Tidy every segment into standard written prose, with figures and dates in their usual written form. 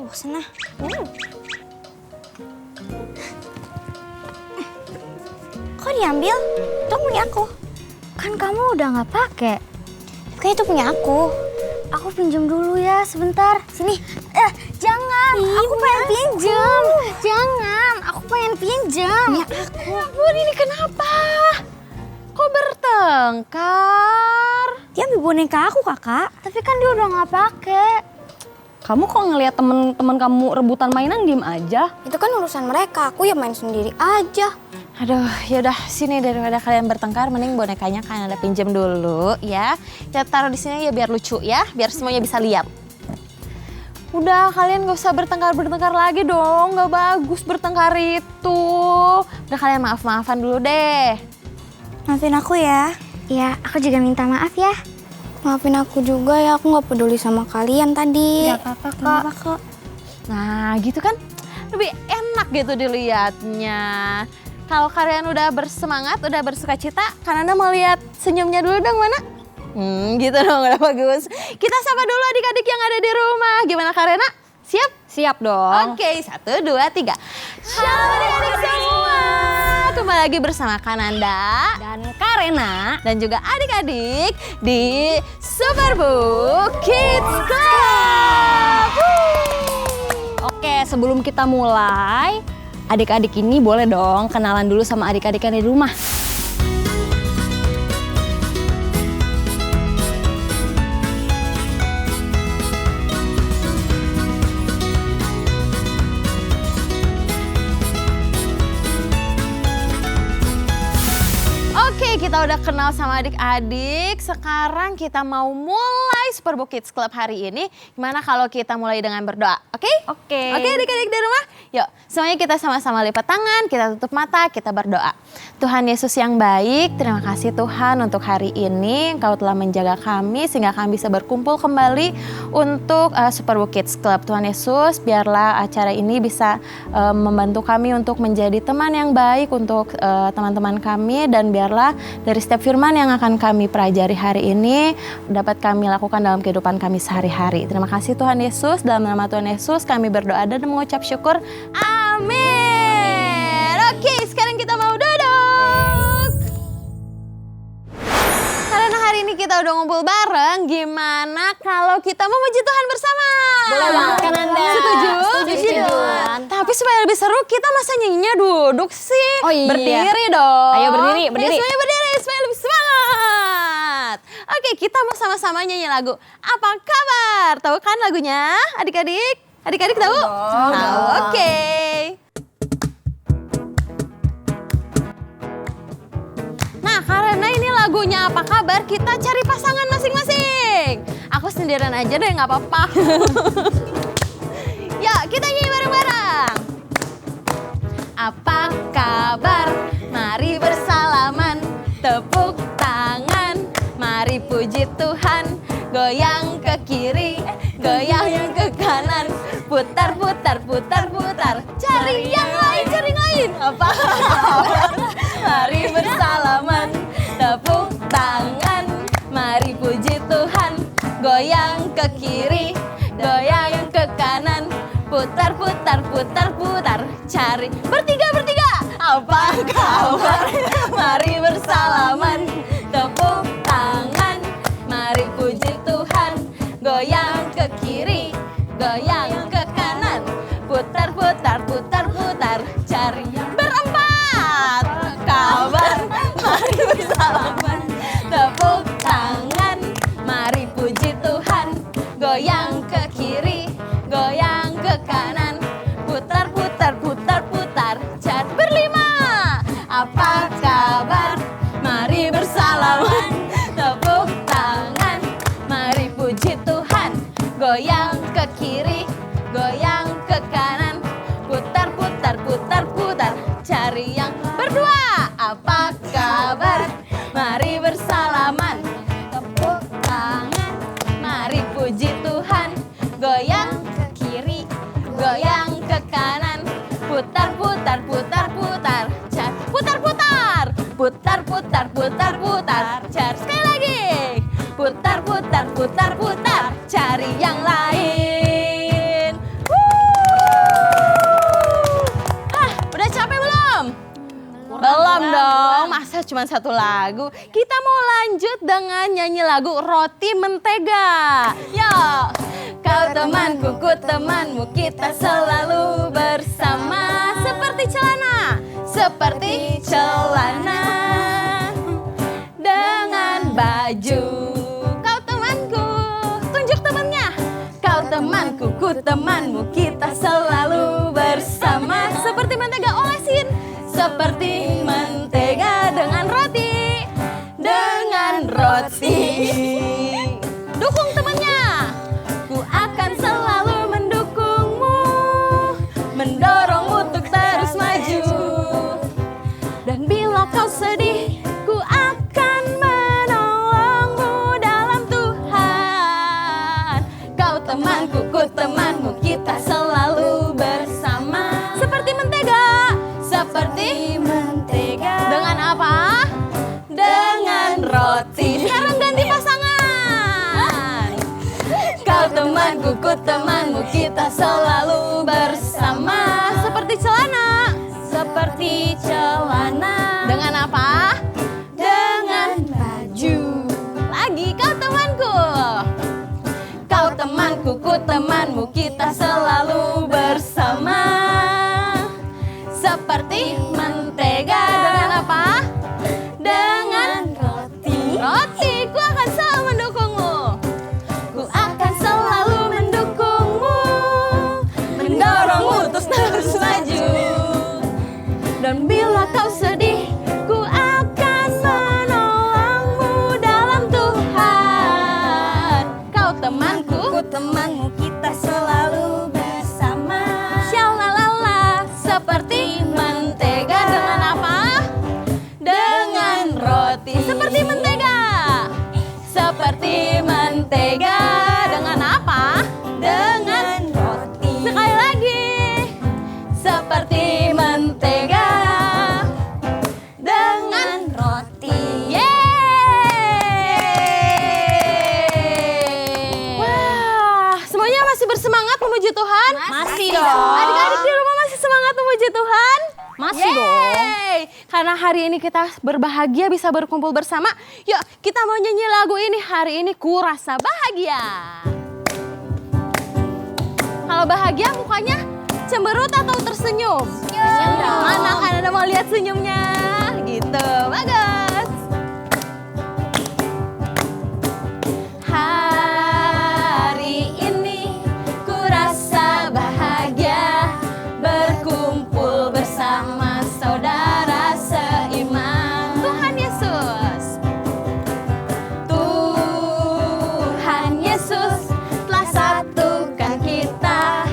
bosan ah. Kok diambil? Itu punya aku. Kan kamu udah nggak pakai. Kayak itu punya aku. Aku pinjam dulu ya sebentar. Sini. Jangan. Aku pengen pinjam. Jangan. Aku pengen pinjam. Punya aku. Ampun, ini kenapa? Kok bertengkar? Dia ambil boneka aku, Kakak. Tapi kan dia udah nggak pakai. Kamu kok ngelihat temen-temen kamu rebutan mainan diem aja? Itu kan urusan mereka. Aku ya main sendiri aja. Aduh, yaudah sini daripada kalian bertengkar, mending bonekanya kalian ada pinjam dulu ya. Kita taruh di sini ya biar lucu ya, biar semuanya bisa lihat. Udah, kalian gak usah bertengkar lagi dong, gak bagus bertengkar itu. Udah kalian maaf-maafan dulu deh. Maafin aku ya. Ya, aku juga minta maaf ya. Maafin aku juga ya, aku gak peduli sama kalian tadi. Gak apa-apa kok. Gak apa kok. Nah gitu kan, lebih enak gitu dilihatnya. Kalau kalian udah bersemangat, udah bersukacita, Kananda mau lihat senyumnya dulu dong, mana? Gitu dong, udah bagus. Kita sapa dulu adik-adik yang ada di rumah. Gimana Karena? Siap? Siap dong. Oke, 1, 2, 3. Halo adik-adik semua. Kembali lagi bersama Kananda Dan Karena. dan juga adik-adik di Superbook Kids Club. Oke, sebelum kita mulai, adik-adik ini boleh dong kenalan dulu sama adik-adik yang di rumah. Oke, kita udah kenal sama adik-adik. Sekarang kita mau mulai Superbook Kids Club hari ini. Gimana kalau kita mulai dengan berdoa? Oke? Oke. Oke adik-adik di rumah? Yuk, semuanya kita sama-sama lipat tangan, kita tutup mata, kita berdoa. Tuhan Yesus yang baik, terima kasih Tuhan untuk hari ini. Engkau telah menjaga kami sehingga kami bisa berkumpul kembali untuk Superbook Kids Club. Tuhan Yesus, biarlah acara ini bisa membantu kami untuk menjadi teman yang baik untuk teman-teman kami. Dan biarlah dari setiap firman yang akan kami pelajari hari ini dapat kami lakukan dalam kehidupan kami sehari-hari. Terima kasih Tuhan Yesus, dalam nama Tuhan Yesus kami berdoa dan mengucap syukur. Amin. Oke, sekarang kita mau duduk. Karena hari ini kita udah ngumpul bareng, gimana kalau kita memuji Tuhan bersama? Boleh banget kan Anda? Setuju? Setuju. Tapi supaya lebih seru, kita masa nyanyinya duduk sih? Oh iya. Berdiri dong. Ayo berdiri, Ayo berdiri. semuanya berdiri supaya lebih semangat. Oke, kita mau sama-sama nyanyi lagu Apa Kabar? Tahu kan lagunya, adik-adik? Adik-adik tahu? Tahu, oke. Nah, karena ini lagunya Apa Kabar, kita cari pasangan masing-masing. Aku sendirian aja deh, nggak apa-apa. Yuk, kita nyanyi bareng-bareng. Apa kabar? Mari bersalaman, tepuk tangan. Mari puji Tuhan, goyang ke kiri, goyang ke kanan. Putar, putar, putar, putar. Cari yang lain, cari yang lain. Apa kabar? Mari bersalaman, tepuk tangan. Mari puji Tuhan, goyang ke kiri, goyang ke kanan. Putar, putar, putar, putar. Cari bertiga, bertiga. Apa kabar? Mari bersalaman, tepuk tangan. Mari puji Tuhan, goyang ke kiri, goyang ke kanan. Putar, putar, putar, putar. Cari berempat. Kabar? Mari bersalaman, tepuk tangan. Mari puji Tuhan, goyang ke kiri, goyang ke kanan. Putar, putar, putar, putar. Cari berlima. Apa kabar? Mari bersalaman, tepuk tangan. Mari puji Tuhan, goyang ke kiri, goyang ke kanan. Putar, putar, putar, putar. Cari yang berdua. Apa kabar? Mari bersalaman, tepuk tangan. Mari puji Tuhan, goyang ke kiri, goyang ke kanan. Putar, putar, putar, putar. Putar, putar. Putar, putar, putar, putar. Cari sekali lagi. Putar, putar, putar, putar. Cari yang lain. cuma satu lagu. Kita mau lanjut dengan nyanyi lagu Roti Mentega. Yo, kau temanku, ku temanmu, kita selalu bersama. Seperti celana dengan baju. Kau temanku, tunjuk temannya. Kau temanku, ku temanmu, kita selalu bersama. Seperti mentega, olesin. Seperti mentega dengan roti. Dengan roti. Dukung temannya. Ku akan selalu mendukungmu, mendorongmu untuk terus maju. Dan bila kau sedih, ku akan menolongmu dalam Tuhan. Kau temanku, ku temanmu, kita selalu bersama. Seperti mentega. Seperti mentega. Dengan apa? Dengan roti. Sekarang ganti pasangan. Kau temanku, ku temanmu, kita selalu bersama. Seperti celana. Seperti celana. Dengan apa? Dengan baju. Lagi, kau temanku. Kau temanku, ku temanmu, kita selalu bersama. Seperti mentega. Dengan apa? Dengan roti. Roti, ku akan selalu mendukungmu. Ku akan selalu mendukungmu, mendorongmu untuk terus maju. Dan bila kau sedih, ku akan menolongmu dalam Tuhan. Kau temanku, ku temanmu, kita selalu bersama. Syalalala, seperti mentega. Dengan apa? Dengan roti. Seperti mentega. Seperti mentega. Dengan apa? Dengan roti. Sekali lagi. Seperti mentega. Dengan roti. Yeay. Wah, semuanya masih bersemangat memuji Tuhan? Masih dong. Adik-adik di rumah masih semangat memuji Tuhan? Masih dong. Karena hari ini kita berbahagia bisa berkumpul bersama. Yuk kita mau nyanyi lagu ini. Hari ini ku rasa bahagia. Kalau bahagia mukanya cemberut atau tersenyum? Senyum. Mana kan ada mau lihat senyumnya? Gitu, bagus. Hari ini ku rasa bahagia berkumpul bersama saudara seiman. Tuhan Yesus. Tuhan Yesus telah satukan kita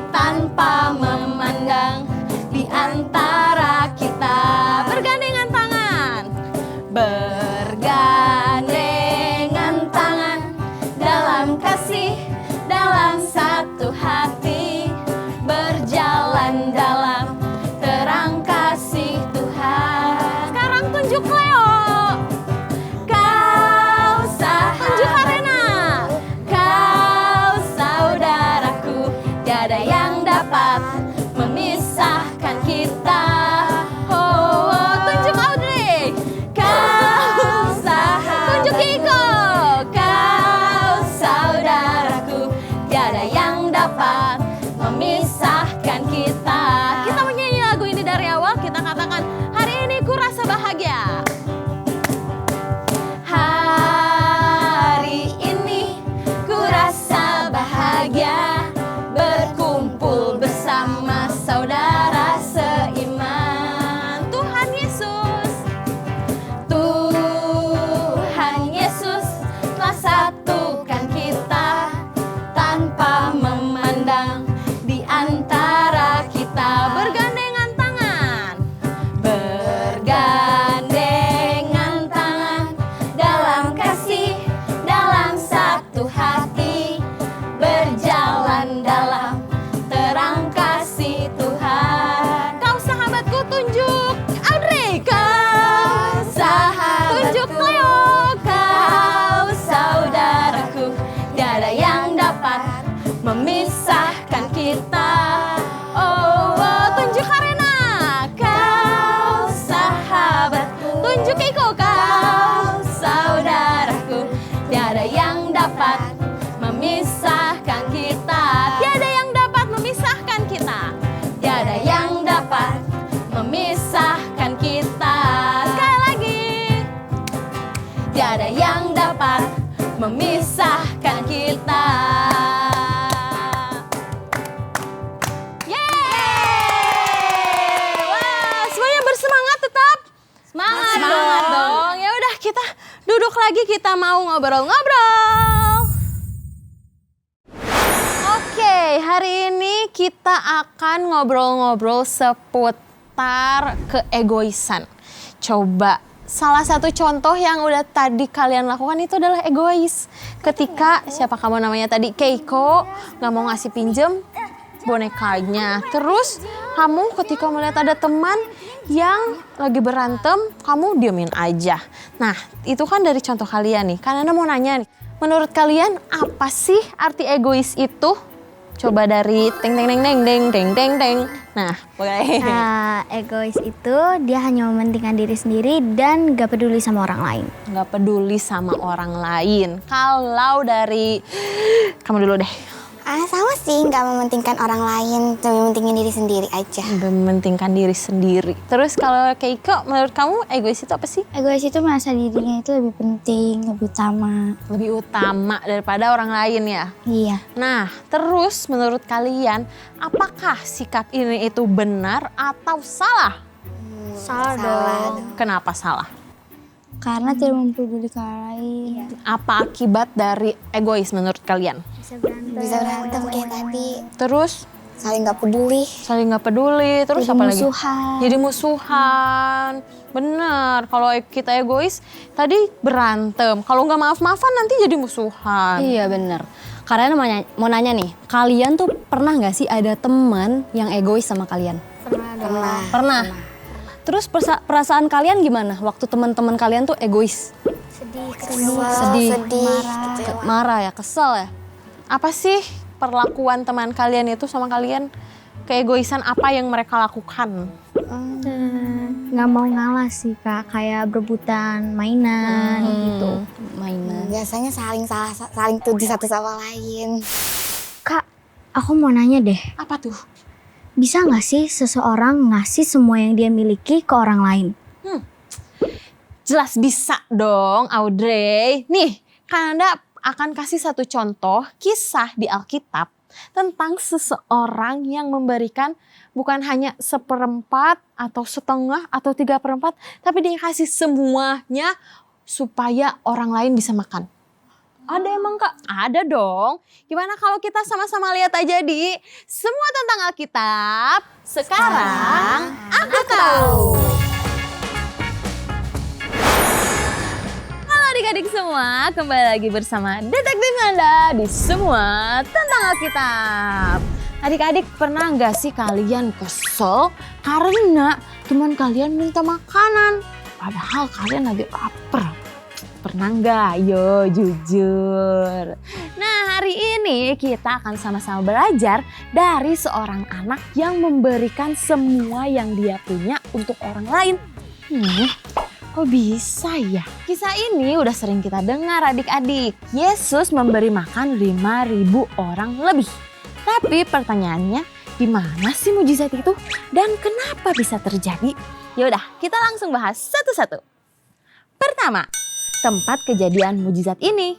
tanpa memandang di antara kita. Bergandengan tangan. Bergandengan tangan dalam kasih, dalam satu hati, berjalan dalam terang kasih Tuhan. Sekarang tunjuk Leo. Kau sahabat. Tunjuk Arena. Kau saudaraku, tiada yang dapat memisahkan kita. Oh, oh. Tunjuk Audrey. Kau sahabat. Tunjuk Iko. Kau saudaraku, tiada yang dapat memisahkan kita. Kita menyanyi lagu ini dari awal, kita katakan hari ini ku rasa bahagia. Hari ini ku rasa bahagia berkumpul bersama saudara seiman. Tuhan Yesus. Tuhan Yesus telah satukan kita tanpa memandang di antara kita. Bergandengan tangan. Bergandengan tangan dalam kasih, dalam satu hati, berjalan dalam terang kasih Tuhan. Kau sahabatku, tunjuk Audrey. Kau sahabatku. Tunjuk Leo. Kau saudaraku, tiada yang dapat memisahkan kita. Oh, oh. Tunjuk Arena. Kau sahabatku. Tunjuk Iko. duduk lagi, kita mau ngobrol-ngobrol. Oke, hari ini kita akan ngobrol-ngobrol seputar keegoisan. Coba, salah satu contoh yang udah tadi kalian lakukan itu adalah egois. Ketika, siapa kamu namanya tadi? Keiko, gak mau ngasih pinjem bonekanya. Terus kamu ketika melihat ada teman yang lagi berantem, kamu diemin aja. Nah, itu kan dari contoh kalian nih. Kan Anda mau nanya nih, menurut kalian apa sih arti egois itu? Coba dari teng teng teng teng teng teng teng teng. Nah, boleh. Egois itu dia hanya mementingkan diri sendiri dan gak peduli sama orang lain. Nggak peduli sama orang lain. Kalau dari kamu dulu deh. Sama sih, nggak mementingkan orang lain, cuma mementingin diri sendiri aja. Mementingkan diri sendiri. Terus kalau Keiko, menurut kamu egois itu apa sih? Egois itu merasa dirinya itu lebih penting, lebih utama. Lebih utama daripada orang lain ya? Iya. Nah, terus menurut kalian, apakah sikap ini itu benar atau salah? Salah dong. Kenapa salah? Karena tidak mempedulikan orang lain. Apa akibat dari egois menurut kalian? Bisa berantem kayak tadi. Terus? Saling nggak peduli. Saling nggak peduli, terus Jadi apa lagi? musuhan. Jadi musuhan. Bener, kalau kita egois, tadi berantem. Kalau nggak maaf-maafan nanti jadi musuhan. Iya bener. Karena mau nanya nih, kalian tuh pernah nggak sih ada teman yang egois sama kalian? Pernah. Pernah. Terus perasaan kalian gimana waktu teman-teman kalian tuh egois? Sedih, Kecewa. Marah ya, kesel ya? Apa sih perlakuan teman kalian itu sama kalian? Keegoisan apa yang mereka lakukan? Nggak mau ngalah sih Kak, kayak berebutan mainan gitu. Mainan. Biasanya saling tuduh satu sama lain. Kak, aku mau nanya deh, Apa tuh? bisa nggak sih seseorang ngasih semua yang dia miliki ke orang lain? Jelas bisa dong, Audrey. Nih, kan Anda akan kasih satu contoh kisah di Alkitab tentang seseorang yang memberikan bukan hanya 1/4 atau setengah atau 3/4, tapi dia kasih semuanya supaya orang lain bisa makan. Ada emang Kak? Ada dong. Gimana kalau kita sama-sama lihat aja di Semua Tentang Alkitab. Sekarang aku tahu. Adik-adik semua, kembali lagi bersama Detektif Nanda di Semua Tentang Alkitab. Adik-adik, pernah nggak sih kalian kesel karena teman kalian minta makanan? Padahal kalian lagi lapar. Pernah nggak? Yo, jujur. Nah, hari ini kita akan sama-sama belajar dari seorang anak yang memberikan semua yang dia punya untuk orang lain. Kok bisa ya? Kisah ini udah sering kita dengar adik-adik. Yesus memberi makan 5.000 orang lebih. Tapi pertanyaannya, di mana sih mujizat itu? Dan kenapa bisa terjadi? Yaudah, kita langsung bahas satu-satu. Pertama, tempat kejadian mujizat ini.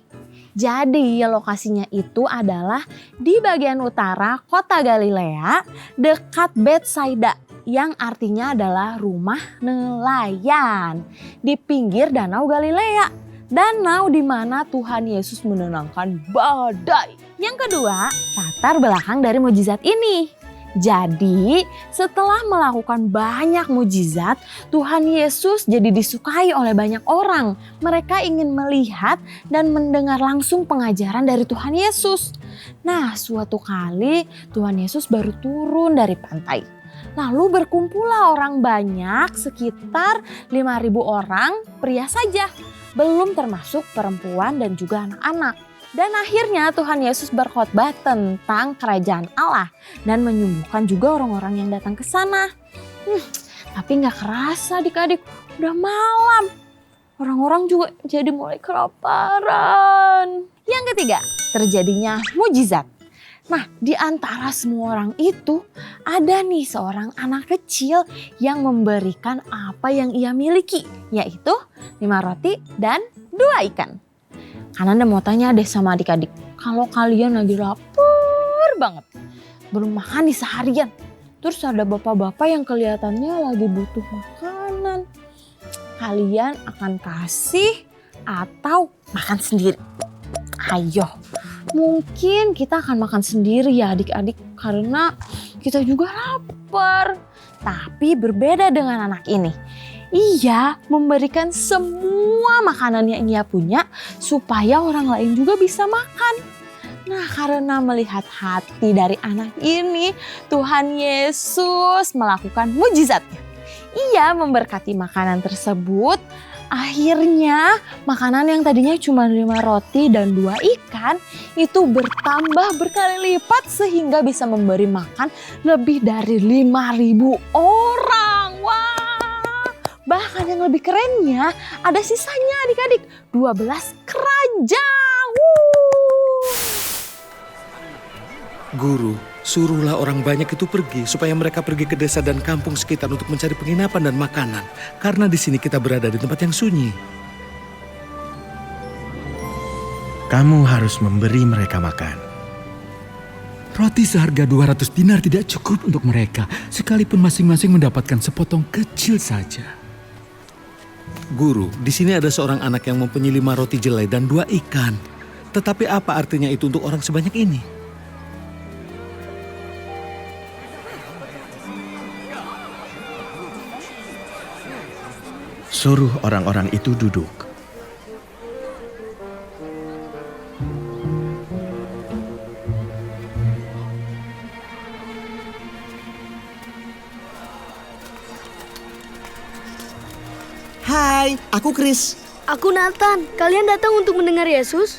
Jadi lokasinya itu adalah di bagian utara kota Galilea dekat Betsaida, yang artinya adalah rumah nelayan di pinggir Danau Galilea. Danau di mana Tuhan Yesus menenangkan badai. Yang kedua, latar belakang dari mujizat ini. Jadi setelah melakukan banyak mujizat, Tuhan Yesus jadi disukai oleh banyak orang. Mereka ingin melihat dan mendengar langsung pengajaran dari Tuhan Yesus. Nah, suatu kali Tuhan Yesus baru turun dari pantai. Lalu berkumpullah orang banyak, sekitar 5.000 orang, pria saja. Belum termasuk perempuan dan juga anak-anak. Dan akhirnya Tuhan Yesus berkhotbah tentang kerajaan Allah dan menyembuhkan juga orang-orang yang datang ke sana. Tapi gak kerasa adik-adik, udah malam. Orang-orang juga jadi mulai kelaparan. Yang ketiga, terjadinya mujizat. Nah, di antara semua orang itu ada nih seorang anak kecil yang memberikan apa yang ia miliki, yaitu 5 roti dan 2 ikan. Karena Anda mau tanya deh sama adik-adik, kalau kalian lagi lapar banget, belum makan di seharian, terus ada bapak-bapak yang kelihatannya lagi butuh makanan, kalian akan kasih atau makan sendiri? Ayo, mungkin kita akan makan sendiri ya adik-adik karena kita juga lapar. Tapi berbeda dengan anak ini. Ia memberikan semua makanan yang ia punya supaya orang lain juga bisa makan. Nah, karena melihat hati dari anak ini, Tuhan Yesus melakukan mujizatnya. Ia memberkati makanan tersebut. Akhirnya makanan yang tadinya cuma 5 roti dan 2 ikan itu bertambah berkali lipat sehingga bisa memberi makan lebih dari 5.000 orang. Wah! Bahkan yang lebih kerennya ada sisanya adik-adik, 12 keranjang. Guru, suruhlah orang banyak itu pergi supaya mereka pergi ke desa dan kampung sekitar untuk mencari penginapan dan makanan. Karena di sini kita berada di tempat yang sunyi. Kamu harus memberi mereka makan. Roti seharga 200 dinar tidak cukup untuk mereka, sekalipun masing-masing mendapatkan sepotong kecil saja. Guru, di sini ada seorang anak yang mempunyai 5 roti jelai dan 2 ikan. Tetapi apa artinya itu untuk orang sebanyak ini? Suruh orang-orang itu duduk. Hai, aku Chris. Aku Nathan. Kalian datang untuk mendengar Yesus?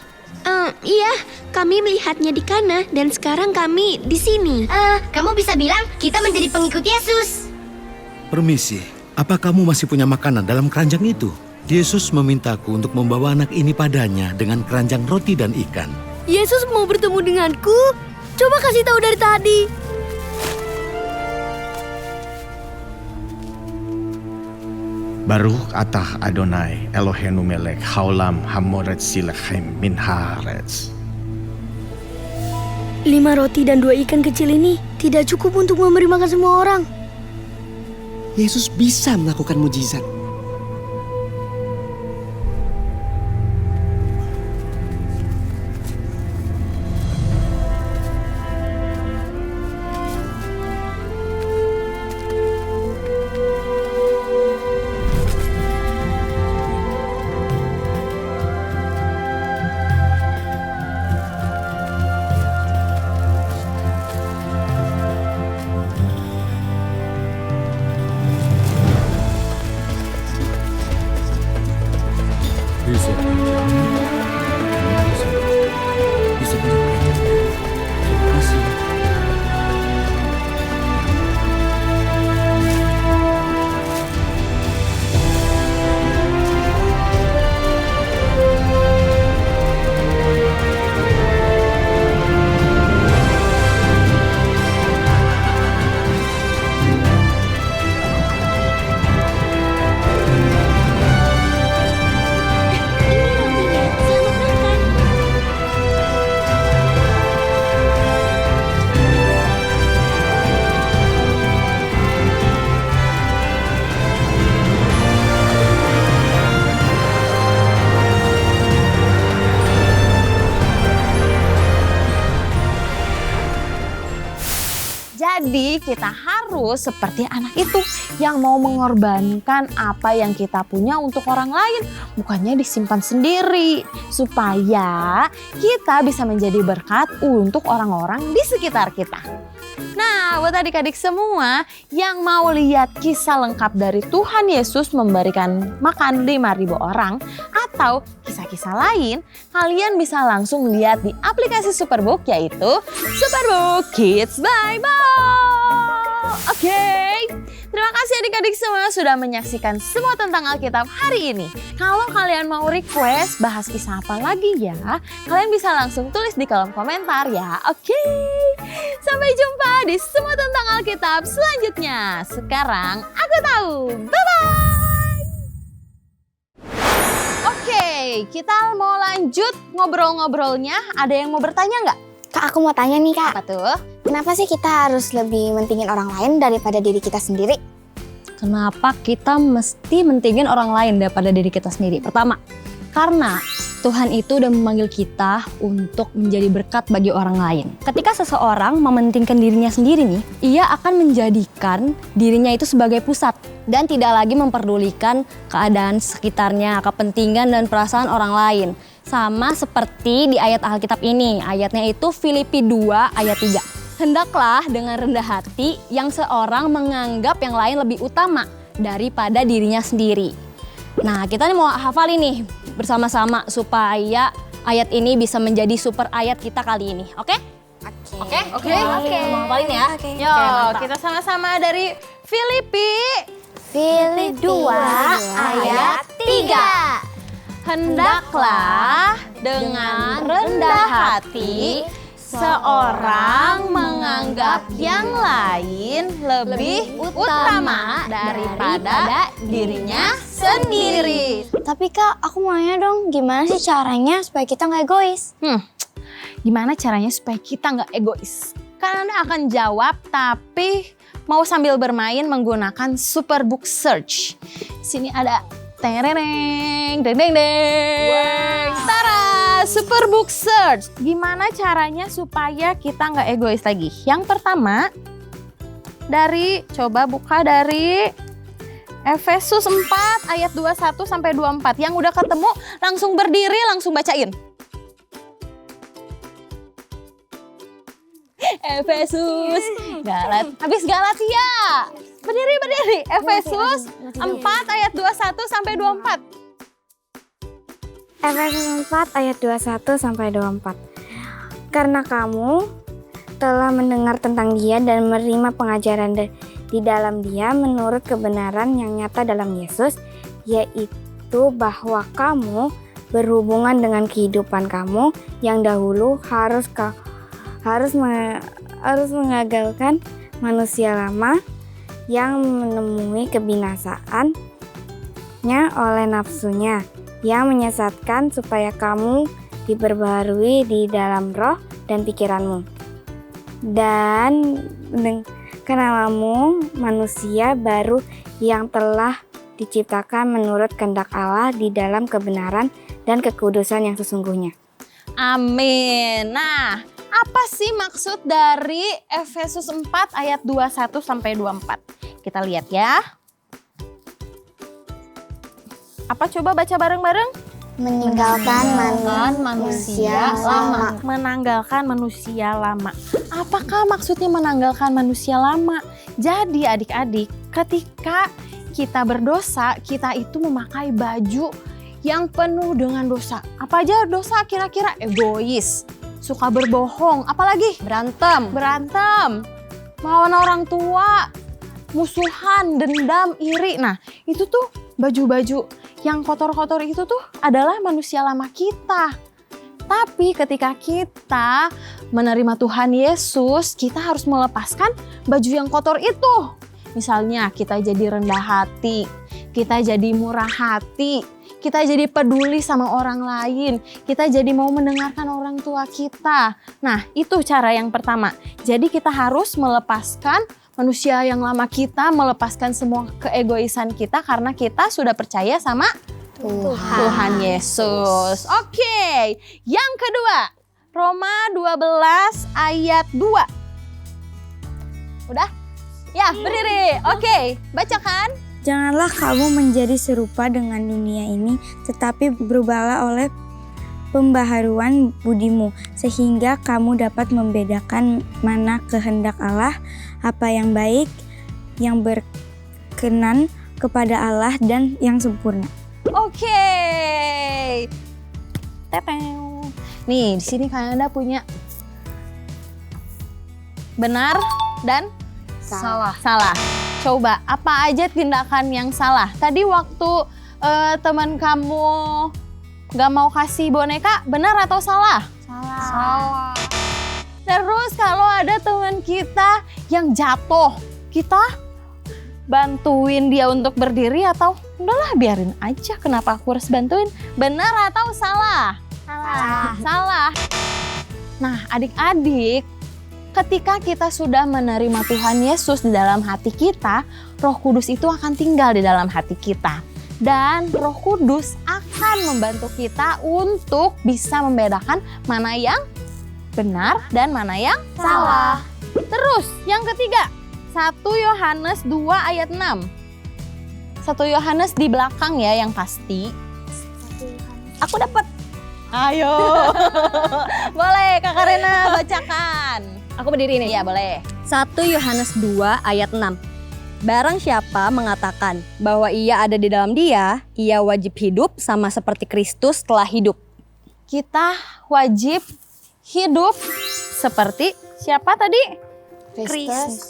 Iya, kami melihatnya di Kana dan sekarang kami di sini. Kamu bisa bilang kita menjadi pengikut Yesus. Permisi, apa kamu masih punya makanan dalam keranjang itu? Yesus memintaku untuk membawa anak ini padanya dengan keranjang roti dan ikan. Yesus mau bertemu denganku? Coba kasih tahu dari tadi. Baruch atah Adonai Eloheinu melech haolam hamoretz silachem min haaretz. 5 roti dan 2 ikan kecil ini tidak cukup untuk memberi makan semua orang. Yesus bisa melakukan mujizat. Bisa Jadi kita harus seperti anak itu yang mau mengorbankan apa yang kita punya untuk orang lain. Bukannya disimpan sendiri. Supaya kita bisa menjadi berkat untuk orang-orang di sekitar kita. Nah, buat adik-adik semua yang mau lihat kisah lengkap dari Tuhan Yesus memberikan makan 5.000 orang atau kisah-kisah lain, kalian bisa langsung lihat di aplikasi Superbook yaitu Superbook Kids Bible. Oke. Terima kasih adik-adik semua sudah menyaksikan semua tentang Alkitab hari ini. Kalau kalian mau request bahas kisah apa lagi ya, kalian bisa langsung tulis di kolom komentar ya. Oke. Sampai jumpa di semua tentang Alkitab selanjutnya. Sekarang aku tahu. Bye-bye. Oke, kita mau lanjut ngobrol-ngobrolnya. Ada yang mau bertanya nggak? Kak, aku mau tanya nih Kak. Apa tuh? Kenapa sih kita harus lebih mentingin orang lain daripada diri kita sendiri? Kenapa kita mesti mentingin orang lain daripada diri kita sendiri? Pertama, Karena Tuhan itu udah memanggil kita untuk menjadi berkat bagi orang lain. Ketika seseorang mementingkan dirinya sendiri nih, ia akan menjadikan dirinya itu sebagai pusat dan tidak lagi memperdulikan keadaan sekitarnya, kepentingan dan perasaan orang lain. Sama seperti di ayat Alkitab ini, ayatnya itu Filipi 2 ayat 3. Hendaklah dengan rendah hati yang seorang menganggap yang lain lebih utama daripada dirinya sendiri. Nah, kita nih mau hafal ini bersama-sama supaya ayat ini bisa menjadi super ayat kita kali ini, oke? Oke. Mau hafalin ya? Yo, kita sama-sama dari Filipi 2 ayat 3. Hendaklah dengan rendah hati seorang menganggap yang lain lebih utama daripada dirinya sendiri. Tapi Kak, aku mau nanya dong, gimana sih caranya supaya kita nggak egois? Gimana caranya supaya kita nggak egois? Kan Anda akan jawab, tapi mau sambil bermain menggunakan Superbook Search. Sini ada tereng, deng deng deng. Tara, Superbook Search. Gimana caranya supaya kita nggak egois lagi? Yang pertama, coba buka dari Efesus 4 ayat 21 sampai 24. Yang udah ketemu langsung berdiri, langsung bacain. Efesus, habis Galatia. Berdiri. Efesus 4 ayat 21 sampai 24. Efesus 4 ayat 21 sampai 24. Karena kamu telah mendengar tentang Dia dan menerima pengajaran di dalam Dia menurut kebenaran yang nyata dalam Yesus, yaitu bahwa kamu berhubungan dengan kehidupan kamu yang dahulu harus mengagalkan manusia lama yang menemui kebinasaannya oleh nafsunya yang menyesatkan, supaya kamu diperbaharui di dalam roh dan pikiranmu, dan kenalamu manusia baru yang telah diciptakan menurut kehendak Allah di dalam kebenaran dan kekudusan yang sesungguhnya. Amin. Nah, apa sih maksud dari Efesus 4 ayat 21 sampai 24? Kita lihat ya. Apa, coba baca bareng-bareng? Meninggalkan manusia lama. Menanggalkan manusia lama. Apakah maksudnya menanggalkan manusia lama? Jadi adik-adik, ketika kita berdosa, kita itu memakai baju yang penuh dengan dosa. Apa aja dosa kira-kira? Egois, suka berbohong, apalagi? Berantem, melawan orang tua, musuhan, dendam, iri. Nah, itu tuh baju-baju yang kotor-kotor itu tuh adalah manusia lama kita. Tapi ketika kita menerima Tuhan Yesus, kita harus melepaskan baju yang kotor itu. Misalnya kita jadi rendah hati, kita jadi murah hati, kita jadi peduli sama orang lain, kita jadi mau mendengarkan orang tua kita. Nah, itu cara yang pertama. Jadi kita harus melepaskan manusia yang lama kita, melepaskan semua keegoisan kita karena kita sudah percaya sama Tuhan Yesus. Oke, yang kedua, Roma 12 ayat 2. Udah? Ya, berdiri. Oke, bacakan. Janganlah kamu menjadi serupa dengan dunia ini, tetapi berubahlah oleh pembaharuan budimu, sehingga kamu dapat membedakan mana kehendak Allah, apa yang baik, yang berkenan kepada Allah, dan yang sempurna. Oke. Teteng. Nih, di sini Kak Anda punya benar dan salah. Coba, apa aja tindakan yang salah? Tadi waktu teman kamu gak mau kasih boneka, benar atau salah? Salah. Terus kalau ada teman kita yang jatuh, kita bantuin dia untuk berdiri atau udahlah biarin aja, kenapa aku harus bantuin? Benar atau salah? Salah. Nah, adik-adik, ketika kita sudah menerima Tuhan Yesus di dalam hati kita, Roh Kudus itu akan tinggal di dalam hati kita. Dan Roh Kudus akan Tuhan membantu kita untuk bisa membedakan mana yang benar dan mana yang salah. Terus yang ketiga, 1 Yohanes 2 ayat 6. 1 Yohanes di belakang ya yang pasti. Aku dapat. Ayo. Boleh Kak Karena bacakan. Aku berdiri nih. Iya boleh. 1 Yohanes 2 ayat 6. Barang siapa mengatakan bahwa ia ada di dalam Dia, ia wajib hidup sama seperti Kristus telah hidup. Kita wajib hidup seperti siapa tadi?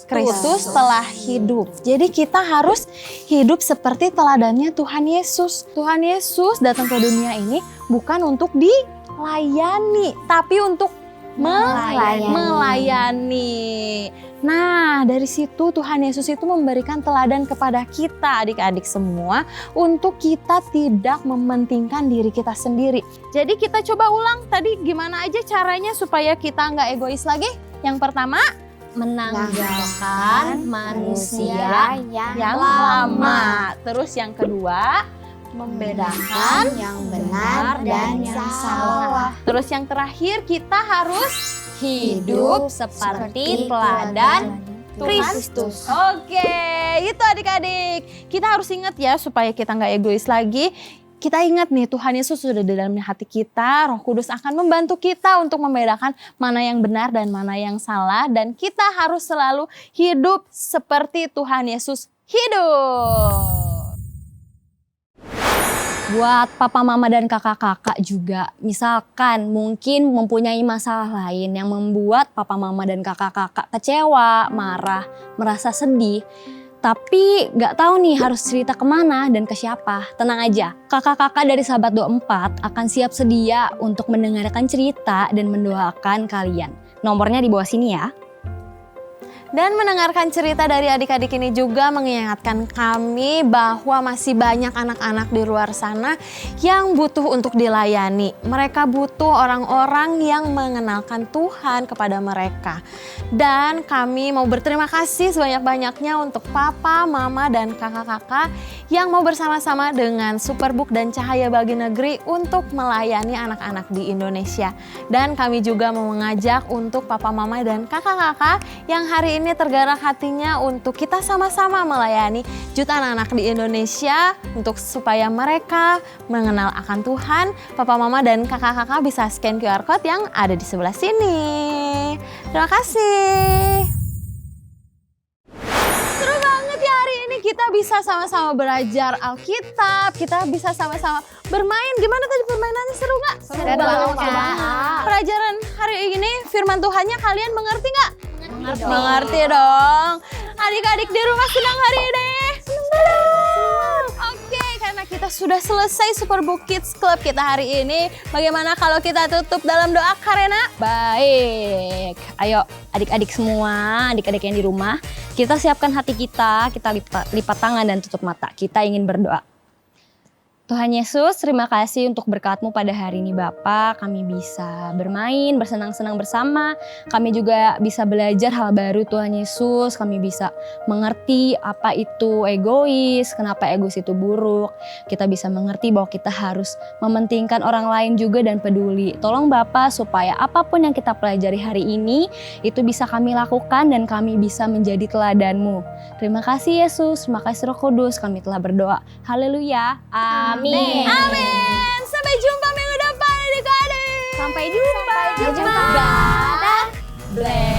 Kristus telah hidup. Jadi kita harus hidup seperti teladannya Tuhan Yesus. Tuhan Yesus datang ke dunia ini bukan untuk dilayani, tapi untuk melayani. Nah, dari situ Tuhan Yesus itu memberikan teladan kepada kita adik-adik semua untuk kita tidak mementingkan diri kita sendiri. Jadi kita coba ulang tadi gimana aja caranya supaya kita nggak egois lagi. Yang pertama, Menanggalkan manusia yang lama. Terus yang kedua, membedakan yang benar dan yang salah. Terus yang terakhir, kita harus hidup seperti teladan Kristus. Oke, itu adik-adik. Kita harus ingat ya supaya kita nggak egois lagi. Kita ingat nih Tuhan Yesus sudah di dalam hati kita, Roh Kudus akan membantu kita untuk membedakan mana yang benar dan mana yang salah. Dan kita harus selalu hidup seperti Tuhan Yesus hidup. Buat papa mama dan kakak-kakak juga, misalkan mungkin mempunyai masalah lain yang membuat papa mama dan kakak-kakak kecewa, marah, merasa sedih. Tapi gak tahu nih harus cerita kemana dan ke siapa. Tenang aja, kakak-kakak dari Sahabat 24 akan siap sedia untuk mendengarkan cerita dan mendoakan kalian. Nomornya di bawah sini ya. Dan mendengarkan cerita dari adik-adik ini juga mengingatkan kami bahwa masih banyak anak-anak di luar sana yang butuh untuk dilayani. Mereka butuh orang-orang yang mengenalkan Tuhan kepada mereka. Dan kami mau berterima kasih sebanyak-banyaknya untuk papa, mama, dan kakak-kakak yang mau bersama-sama dengan Superbook dan Cahaya Bagi Negeri untuk melayani anak-anak di Indonesia. Dan kami juga mau mengajak untuk papa, mama, dan kakak-kakak yang hari ini tergerak hatinya untuk kita sama-sama melayani jutaan anak di Indonesia untuk supaya mereka mengenal akan Tuhan. Papa, mama, dan kakak-kakak bisa scan QR Code yang ada di sebelah sini. Terima kasih. Seru banget ya hari ini kita bisa sama-sama belajar Alkitab, kita bisa sama-sama bermain. Gimana tadi permainannya, seru gak? Seru banget, Kak. Pelajaran hari ini firman Tuhannya kalian mengerti gak? Mengerti dong. Adik-adik di rumah senang hari ini? Senang. Oke, karena kita sudah selesai Superbook Kids Club kita hari ini. Bagaimana kalau kita tutup dalam doa, Karena? Baik, ayo adik-adik semua, adik-adik yang di rumah, kita siapkan hati kita lipat tangan dan tutup mata. Kita ingin berdoa. Tuhan Yesus, terima kasih untuk berkat-Mu pada hari ini Bapa. Kami bisa bermain, bersenang-senang bersama. Kami juga bisa belajar hal baru Tuhan Yesus. Kami bisa mengerti apa itu egois, kenapa egois itu buruk. Kita bisa mengerti bahwa kita harus mementingkan orang lain juga dan peduli. Tolong Bapa supaya apapun yang kita pelajari hari ini, itu bisa kami lakukan dan kami bisa menjadi teladan-Mu. Terima kasih Yesus, terima kasih Roh Kudus, kami telah berdoa. Haleluya, amin. Amin. Sampai jumpa minggu depan adik-adik. Sampai jumpa. God bless.